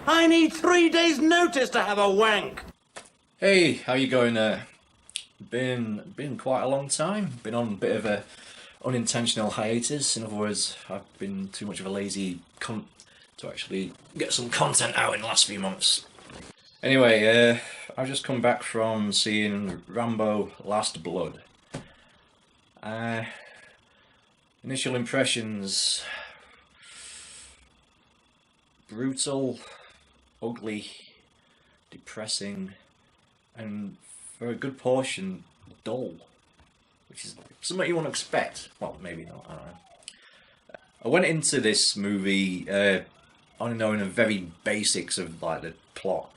I need 3 days' notice to have a wank. Hey, how you going? Been quite a long time. Been on a bit of a unintentional hiatus. In other words, I've been too much of a lazy cunt to actually get some content out in the last few months. Anyway, I've just come back from seeing Rambo: Last Blood. Uh, Initial impressions: brutal, ugly, depressing, and for a good portion, dull. Which is something you wouldn't expect. Well, maybe not, I don't know. I went into this movie only knowing the very basics of like the plot.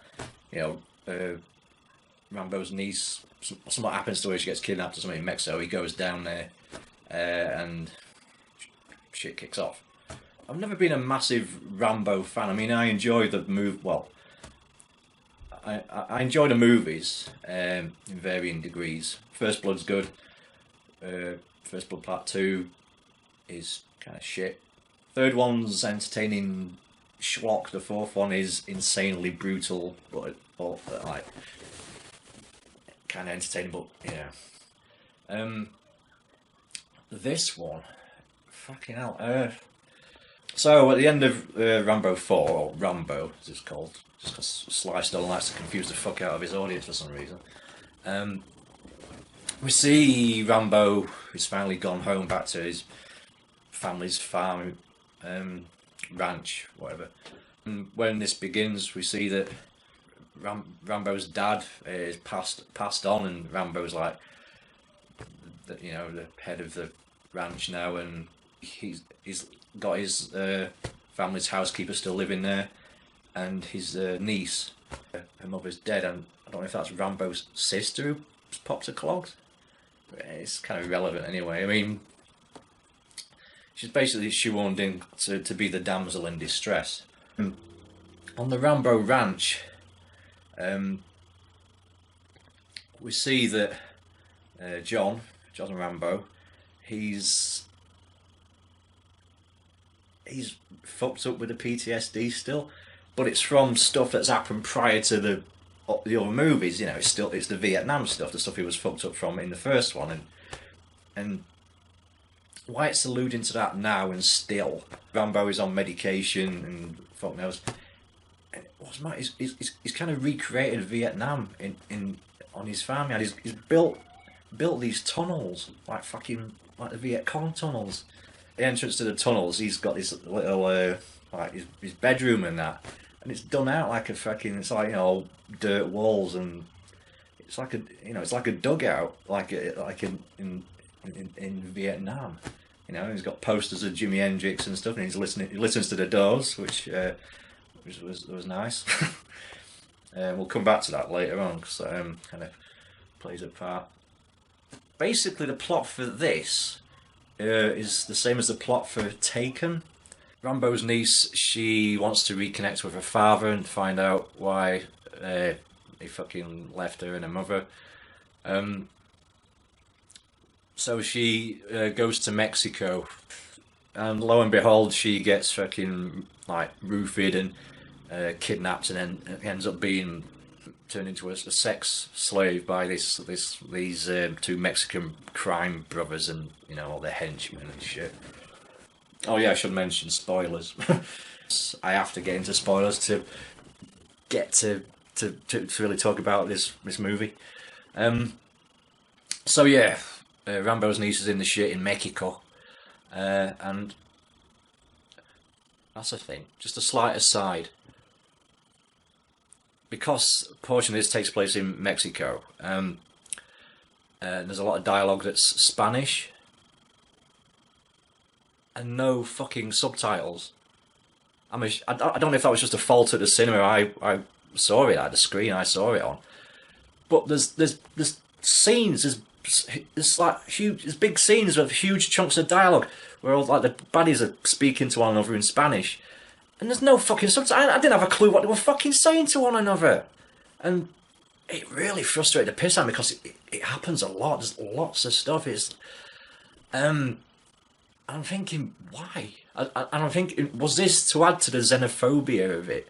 You know, Rambo's niece, something happens to her, she gets kidnapped or something in Mexico, he goes down there and shit kicks off. I've never been a massive Rambo fan. I mean, I enjoy the move. Well, I enjoy the movies in varying degrees. First Blood's good. First Blood Part 2 is kind of shit. Third one's entertaining schlock. The fourth one is insanely brutal, but like kind of entertaining. But yeah, this one, fucking hell. So at the end of Rambo 4, or Rambo as it's called, just because Sly Stallone likes to confuse the fuck out of his audience for some reason. We see Rambo, who's finally gone home back to his family's farm, ranch, whatever. And when this begins, we see that Rambo's dad is passed on, and Rambo's like, the head of the ranch now, and he's got his family's housekeeper still living there, and his niece, her mother's dead, and I don't know if that's Rambo's sister who popped her clogs. It's kind of irrelevant anyway. I mean, she's basically shoehorned in to be the damsel in distress. On the Rambo ranch, we see that John Rambo, he's fucked up with the PTSD still, but it's from stuff that's happened prior to the other movies. You know, it's the Vietnam stuff, the stuff he was fucked up from in the first one, and why it's alluding to that now and still. Rambo is on medication and fuck knows. And what's my he's kind of recreated Vietnam on his farm. He's built these tunnels like the Viet Cong tunnels. The entrance to the tunnels, he's got this little like his bedroom and that, and it's done out like a fucking, it's like, dirt walls, and it's like a dugout, like in Vietnam. He's got posters of Jimi Hendrix and stuff, and he listens to the Doors, which was nice. We'll come back to that later on, because kind of plays a part. Basically, the plot for this is the same as the plot for Taken. Rambo's niece, she wants to reconnect with her father and find out why he fucking left her and her mother. So she goes to Mexico, and lo and behold, she gets fucking like roofied and kidnapped, and then ends up being turned into a sex slave by these two Mexican crime brothers, and all their henchmen and shit. Oh yeah, I should mention spoilers. I have to get into spoilers to get to really talk about this movie. So yeah, Rambo's niece is in the shit in Mexico, and that's a thing. Just a slight aside. Because a portion of this takes place in Mexico, there's a lot of dialogue that's Spanish, and no fucking subtitles. I don't know if that was just a fault at the cinema I saw it at the screen I saw it on, but there's scenes, there's like there's big scenes with huge chunks of dialogue where all like the baddies are speaking to one another in Spanish. And there's no fucking subtitles. I didn't have a clue what they were fucking saying to one another. And it really frustrated the piss out of me, because it happens a lot. There's lots of stuff. I'm thinking, why? And I'm thinking, was this to add to the xenophobia of it?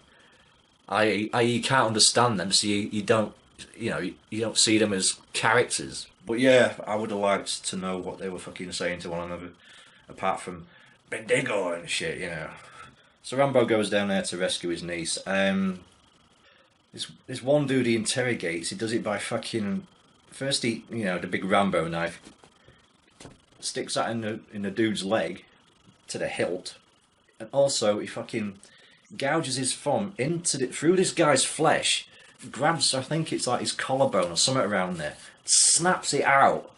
You can't understand them, so you don't, you don't see them as characters. But yeah, I would have liked to know what they were fucking saying to one another, apart from Bendigo and shit. So Rambo goes down there to rescue his niece. There's one dude he interrogates. He does it by fucking first the big Rambo knife, sticks that in the dude's leg to the hilt, and also he fucking gouges his thumb through this guy's flesh, grabs, I think it's like his collarbone or something around there, snaps it out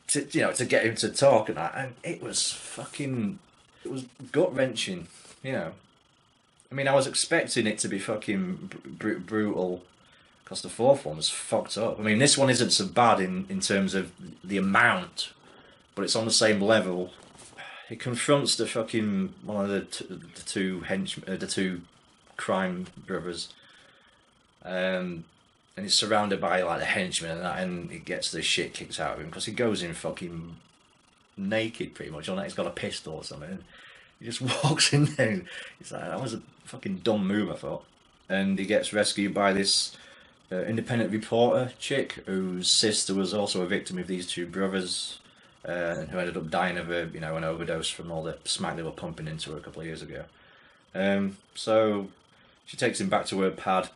to get him to talk and that, and it was gut wrenching. I mean, I was expecting it to be fucking brutal, because the fourth one was fucked up. I mean, this one isn't so bad in terms of the amount, but it's on the same level. He confronts the fucking one of the two crime brothers, and he's surrounded by like the henchmen and that, and he gets the shit kicked out of him because he goes in fucking naked pretty much. On that, he's got a pistol or something. And he just walks in there. And he's like, that was a fucking dumb move, I thought. And he gets rescued by this independent reporter chick whose sister was also a victim of these two brothers. And who ended up dying of an overdose from all the smack they were pumping into her a couple of years ago. So she takes him back to her pad,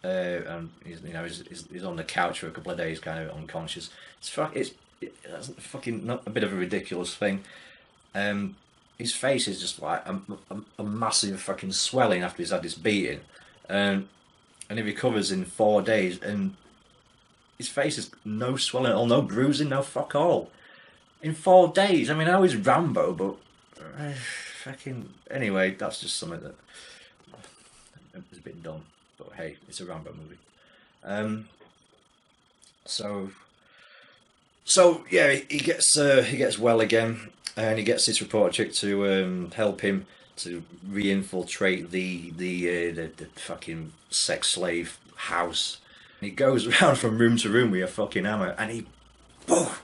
and he's on the couch for a couple of days, kind of unconscious. It's fucking not a bit of a ridiculous thing. His face is just like a massive fucking swelling after he's had this beating, and he recovers in 4 days, and his face is no swelling at all, no bruising, no fuck all. In 4 days. I mean, I know he's Rambo, but fucking anyway, that's just something that was a bit dumb. But hey, it's a Rambo movie. So yeah, he gets well again, and he gets this reporter chick to help him to re-infiltrate the fucking sex slave house. And he goes around from room to room with a fucking hammer, and he, poof,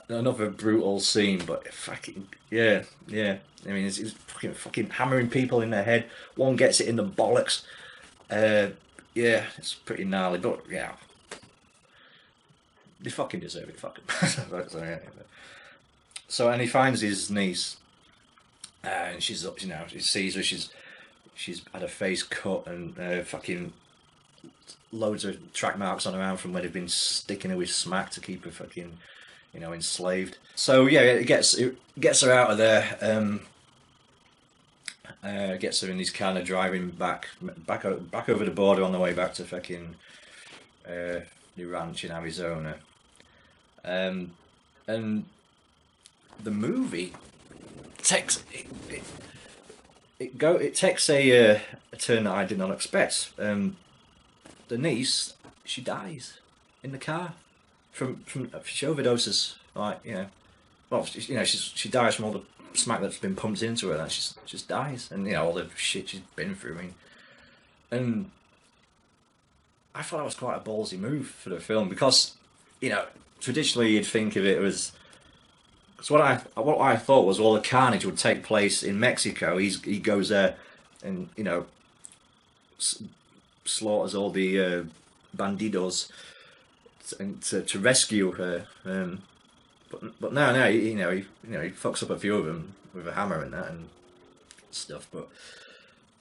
another brutal scene, but fucking yeah. I mean, he's fucking hammering people in their head. One gets it in the bollocks. Yeah, it's pretty gnarly, but yeah, they fucking deserve it. Fuck 'em. So, and he finds his niece, and she's he sees her. She's had her face cut and fucking loads of track marks on her arm from where they've been sticking her with smack to keep her fucking enslaved. So yeah, it gets her out of there. Gets her in his car, driving back over the border on the way back to fucking the ranch in Arizona. And the movie takes it takes a turn that I did not expect. The niece, she dies in the car from she overdoses, well, she dies from all the smack that's been pumped into her, and she just dies, and all the shit she's been through. I mean, and I thought that was quite a ballsy move for the film, because traditionally you'd think of it as, because what I thought was, well, the carnage would take place in Mexico. He goes there and slaughters all the bandidos and to rescue her. But now he fucks up a few of them with a hammer and that and stuff.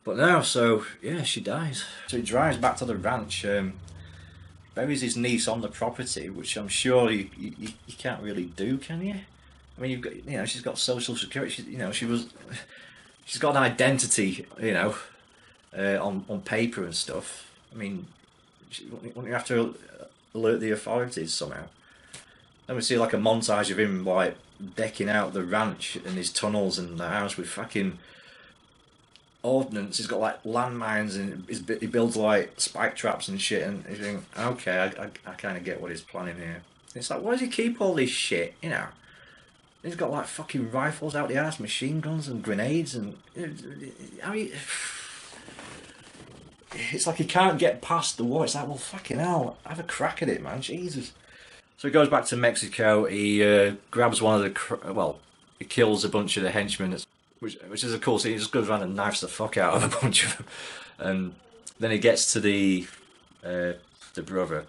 But now, so yeah, she dies. So he drives back to the ranch, buries his niece on the property, which I'm sure you can't really do, can you? I mean, you've got she's got social security. She's got an identity, on paper and stuff. I mean, wouldn't you have to alert the authorities somehow? Then we see like a montage of him like decking out the ranch and his tunnels and the house with fucking ordnance. He's got like landmines and he builds like spike traps and shit. And you think, okay, I kind of get what he's planning here. It's like, why does he keep all this shit? He's got like fucking rifles out the ass, machine guns and grenades, and it's like he can't get past the war. It's like, well, fucking hell, have a crack at it, man. Jesus. So he goes back to Mexico. He grabs one of the he kills a bunch of the henchmen, which is a cool scene. He just goes around and knifes the fuck out of a bunch of them, then he gets to the brother.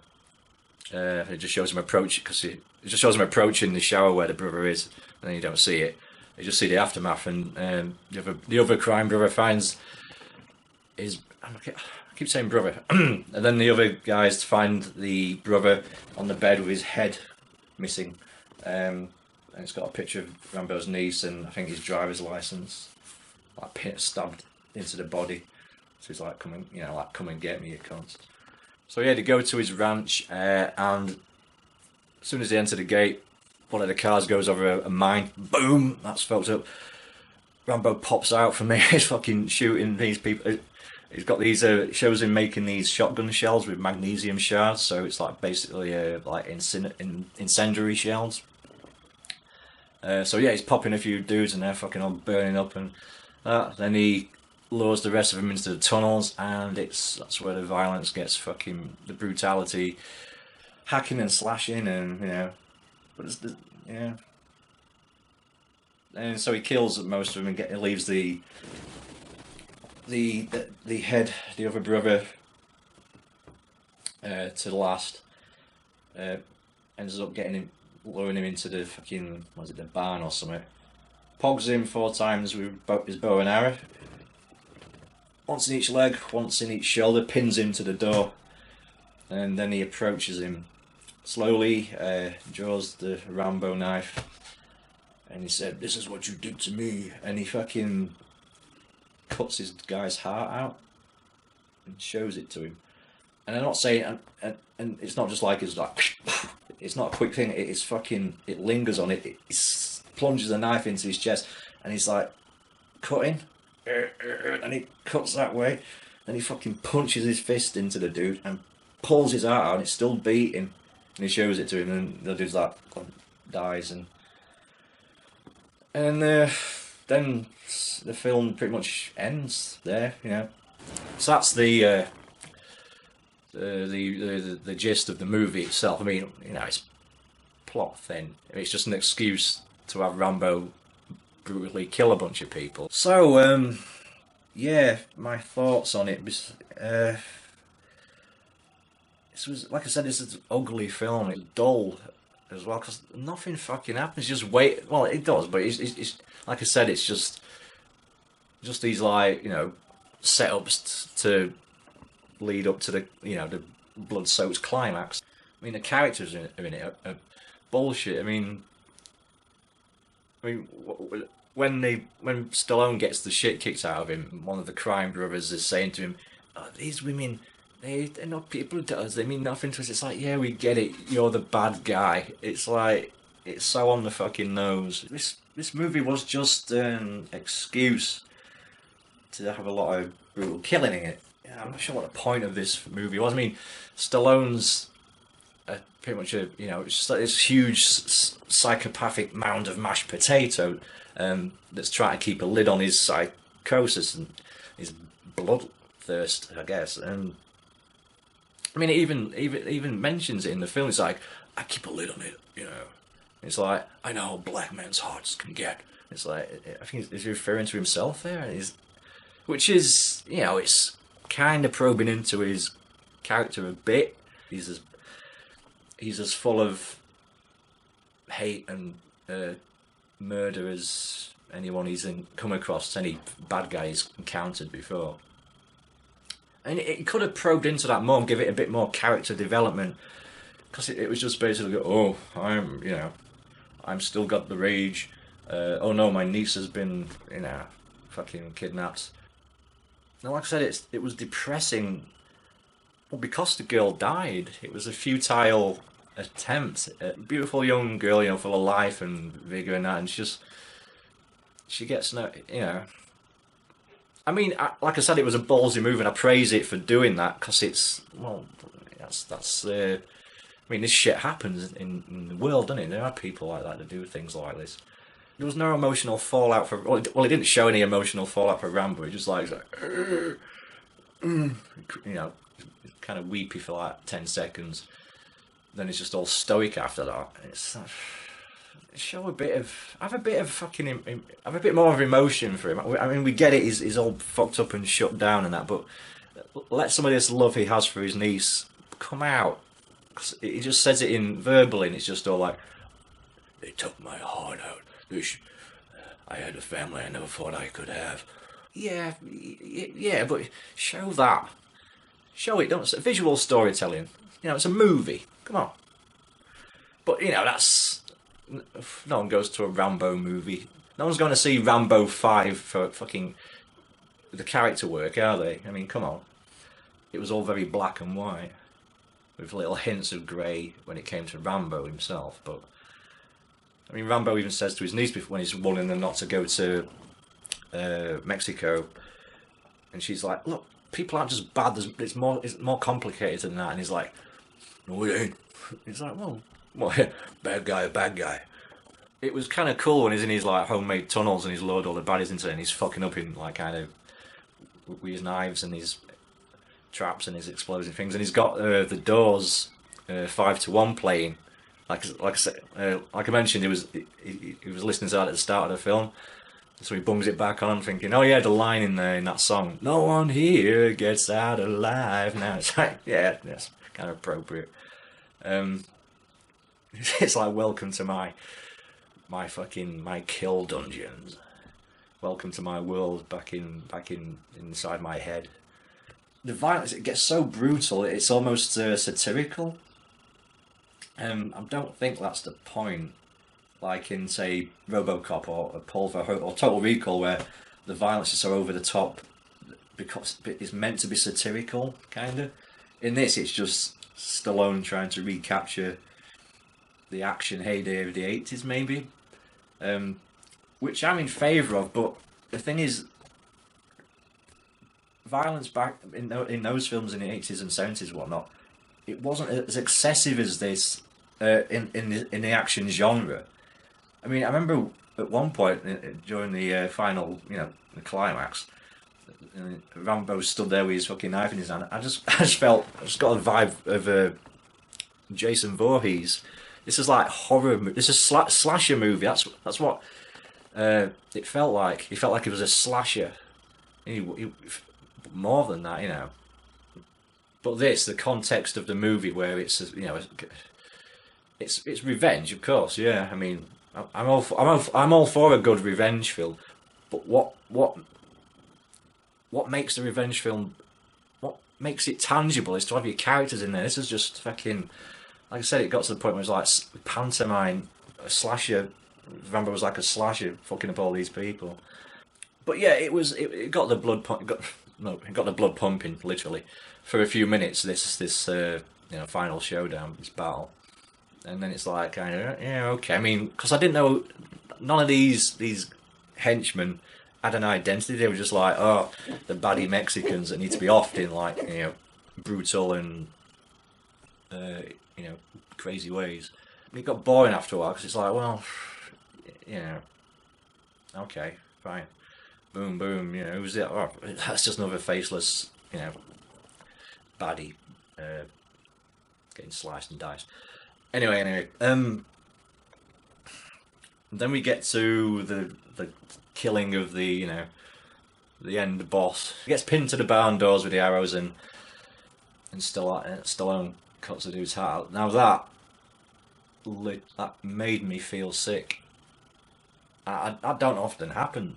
It just shows him approach because it just shows him approaching the shower where the brother is, and then you don't see it. You just see the aftermath, and the other crime brother finds his. I keep saying brother, and then the other guys find the brother on the bed with his head missing, and it's got a picture of Rambo's niece and I think his driver's license, like stabbed into the body. So he's like, come and get me, you cunts. So yeah, they go to his ranch, and as soon as they enter the gate, one of the cars goes over a mine. Boom! That's fucked up. Rambo pops out from there. He's fucking shooting these people. He's got these. Shows him making these shotgun shells with magnesium shards. So it's like basically like incendiary shells. So yeah, he's popping a few dudes and they're fucking all burning up, and then he lures the rest of them into the tunnels, and that's where the violence gets fucking, the brutality, hacking and slashing, and but it's and so he kills most of them and leaves the head, the other brother, to the last. Ends up luring him into the fucking, the barn or something. Pogs him 4 times with his bow and arrow. Once in each leg, once in each shoulder, pins him to the door, and then he approaches him slowly, draws the Rambo knife, and he said, "This is what you did to me," and he fucking cuts his guy's heart out and shows it to him. And I'm not saying, and it's not just like it's like, it's not a quick thing. It's fucking, it lingers on it. It plunges the knife into his chest, and he's like cutting. And he cuts that way, and he fucking punches his fist into the dude and pulls his heart out, and it's still beating, and he shows it to him, and the dude's like dies, and then the film pretty much ends there, So that's the gist of the movie itself. I mean, it's plot thin. It's just an excuse to have Rambo brutally kill a bunch of people. So, yeah, my thoughts on it. This was, like I said, this is an ugly film. It's dull as well because nothing fucking happens. Just wait. Well, it does, but it's like I said, it's just these like setups to lead up to the the blood-soaked climax. I mean, the characters in it are bullshit. I mean, when Stallone gets the shit kicked out of him, one of the crime brothers is saying to him, "Oh, these women, they're not people to us. They mean nothing to us." It's like, yeah, we get it. You're the bad guy. It's like, it's so on the fucking nose. This movie was just an excuse to have a lot of brutal killing in it. I'm not sure what the point of this movie was. I mean, Stallone's pretty much it's just like this huge psychopathic mound of mashed potato that's trying to keep a lid on his psychosis and his bloodthirst, I guess. And I mean, it even mentions it in the film. It's like, I keep a lid on it, It's like, I know how black men's hearts can get. It's like, I think he's referring to himself there, which is, it's kind of probing into his character a bit. He's as full of hate and murder as anyone he's come across, any bad guy he's encountered before. And it could have probed into that more and give it a bit more character development, because it was just basically, oh, I'm still got the rage. Oh no, my niece has been, fucking kidnapped. Now, like I said, it was depressing. Well, because the girl died, it was a futile attempt. A beautiful young girl, full of life and vigor and that, and she gets no, I mean, like I said, it was a ballsy move, and I praise it for doing that, because that's. I mean, this shit happens in the world, doesn't it? There are people like that do things like this. There was no emotional fallout for. Well, it didn't show any emotional fallout for Rambo. It just like, kind of weepy for like 10 seconds. Then it's just all stoic after that. It's show a bit of, have a bit more of emotion for him. I mean, we get it. He's all fucked up and shut down and that, but let some of this love he has for his niece come out. 'Cause he just says it in verbally, and it's just all like, "They took my heart out. I had a family I never thought I could have." Yeah, yeah, but show that. Show it. Don't visual storytelling. You know, it's a movie. Come on. But you know, that's no one goes to a Rambo movie. No one's going to see Rambo 5 for fucking the character work, are they? I mean, come on. It was all very black and white, with little hints of grey when it came to Rambo himself. But I mean, Rambo even says to his niece before when he's warning them not to go to Mexico, and she's like, "Look, people aren't just bad. It's more complicated than that." And he's like, "No, it ain't." He's like, "Well, bad guy, bad guy." It was kind of cool when he's in his like homemade tunnels and he's loaded all the baddies into it and he's fucking up in like kind of with his knives and his traps and his explosive things, and he's got the Doors 5-1 playing. Like I said, like I mentioned, he was listening to that at the start of the film, so he bums it back on, thinking, "Oh yeah, the line in there in that song, no one here gets out alive." Now it's like, yeah, that's kind of appropriate. It's like, welcome to my kill dungeons. Welcome to my world back inside my head. The violence, it gets so brutal, it's almost satirical. I don't think that's the point. Like in, say, RoboCop or Pulver or Total Recall, where the violence is so over the top because it's meant to be satirical, kind of. In this, it's just Stallone trying to recapture the action heyday of the 80s, maybe. Which I'm in favour of, but the thing is, violence back in those films in the 80s and 70s and whatnot, it wasn't as excessive as this in the action genre. I mean, I remember at one point during the final, the climax, Rambo stood there with his fucking knife in his hand. I just got a vibe of Jason Voorhees. This is like horror. This is slasher movie. That's what it felt like. It felt like it was a slasher. More than that, But the context of the movie, where it's it's revenge, of course. Yeah, I mean, I'm all for a good revenge film, but what makes the revenge film? What makes it tangible is to have your characters in there. This is just fucking. Like I said, it got to the point where it was like pantomime, a slasher. Rambo was like a slasher, fucking up all these people. But yeah, it got the blood it got the blood pumping literally for a few minutes. This final showdown, this battle, and then it's like kind of okay. I mean, because I didn't know none of these henchmen had an identity. They were just like, oh, the baddie Mexicans that need to be offed in like brutal and crazy ways. It got boring after a while because it's like, well, okay, fine, boom, boom, who's it? Oh, that's just another faceless, baddie getting sliced and diced. Anyway, then we get to the killing of the end boss. He gets pinned to the barn doors with the arrows and Stallone cuts the dude's heart out. Now that made me feel sick. I don't often happen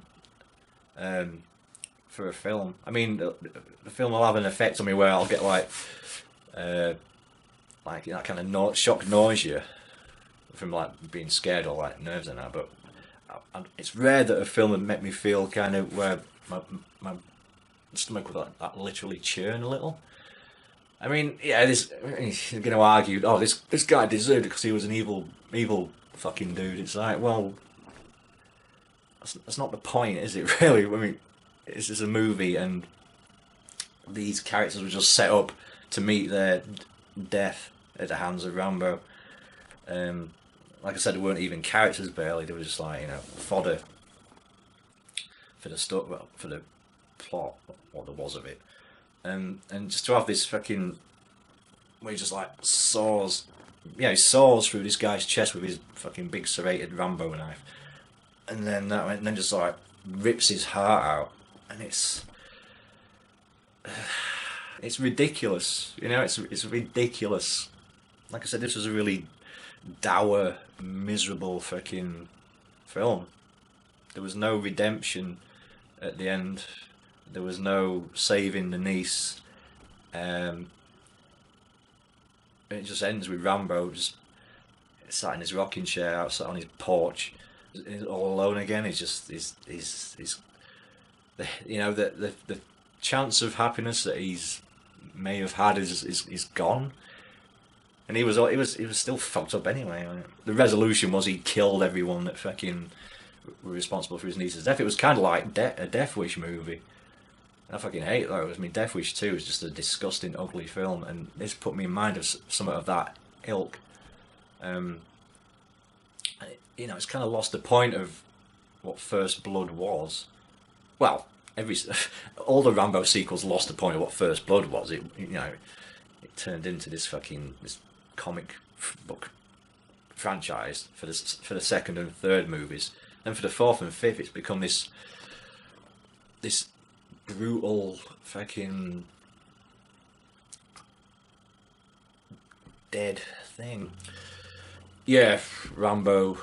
for a film. I mean, the film will have an effect on me where I'll get like that kind of shock nausea from like being scared or like nerves and that. But it's rare that a film would make me feel kind of where my stomach would that literally churn a little. I mean, yeah, you're going to argue, oh, this guy deserved it because he was an evil fucking dude. It's like, well, that's not the point, is it, really? I mean, it's just a movie, and these characters were just set up to meet their death at the hands of Rambo. Like I said, they weren't even characters, barely. They were just like, fodder for the plot, what there was of it. And just to have this fucking, where he just like saws through this guy's chest with his fucking big serrated Rambo knife, and then just like rips his heart out, and it's it's ridiculous. You know, it's ridiculous. Like I said, this was a really dour, miserable fucking film. There was no redemption at the end. There was no saving the niece. It just ends with Rambo just sat in his rocking chair outside on his porch, he's all alone again. He's you know, the chance of happiness that he's may have had is gone. And he was still fucked up anyway. The resolution was he killed everyone that fucking were responsible for his niece's death. It was kind of like a Death Wish movie. I fucking hate those. I mean, Death Wish 2 is just a disgusting, ugly film, and this put me in mind of something of that ilk. You know, it's kind of lost the point of what First Blood was. Well, all the Rambo sequels lost the point of what First Blood was. It turned into this comic book franchise for the second and third movies, and for the fourth and fifth, it's become this brutal fucking dead thing. Yeah, Rambo,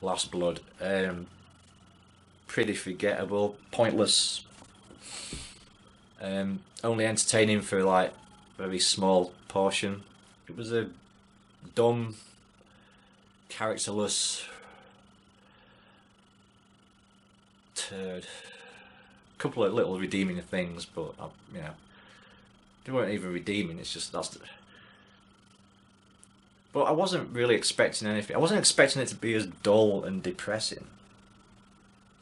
Last Blood, pretty forgettable, pointless, only entertaining for like a very small portion. It was a dumb, characterless turd. A couple of little redeeming things, but you know, they weren't even redeeming. It's just But I wasn't really expecting anything. I wasn't expecting it to be as dull and depressing.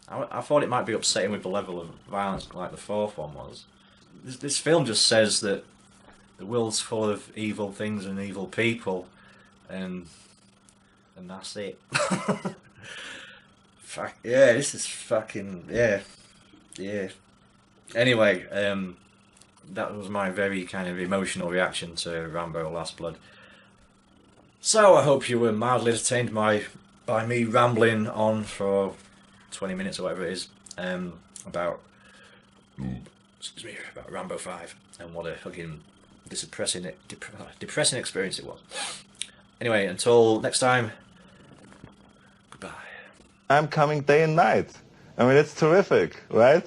I thought it might be upsetting with the level of violence like the fourth one was. This film just says that the world's full of evil things and evil people, and that's it. Fuck yeah, this is fucking yeah. Anyway, that was my very kind of emotional reaction to Rambo: Last Blood. So I hope you were mildly entertained by me rambling on for 20 minutes or whatever it is about Rambo 5 and what a fucking depressing experience it was. Anyway, until next time, goodbye. I'm coming day and night. I mean, it's terrific, right?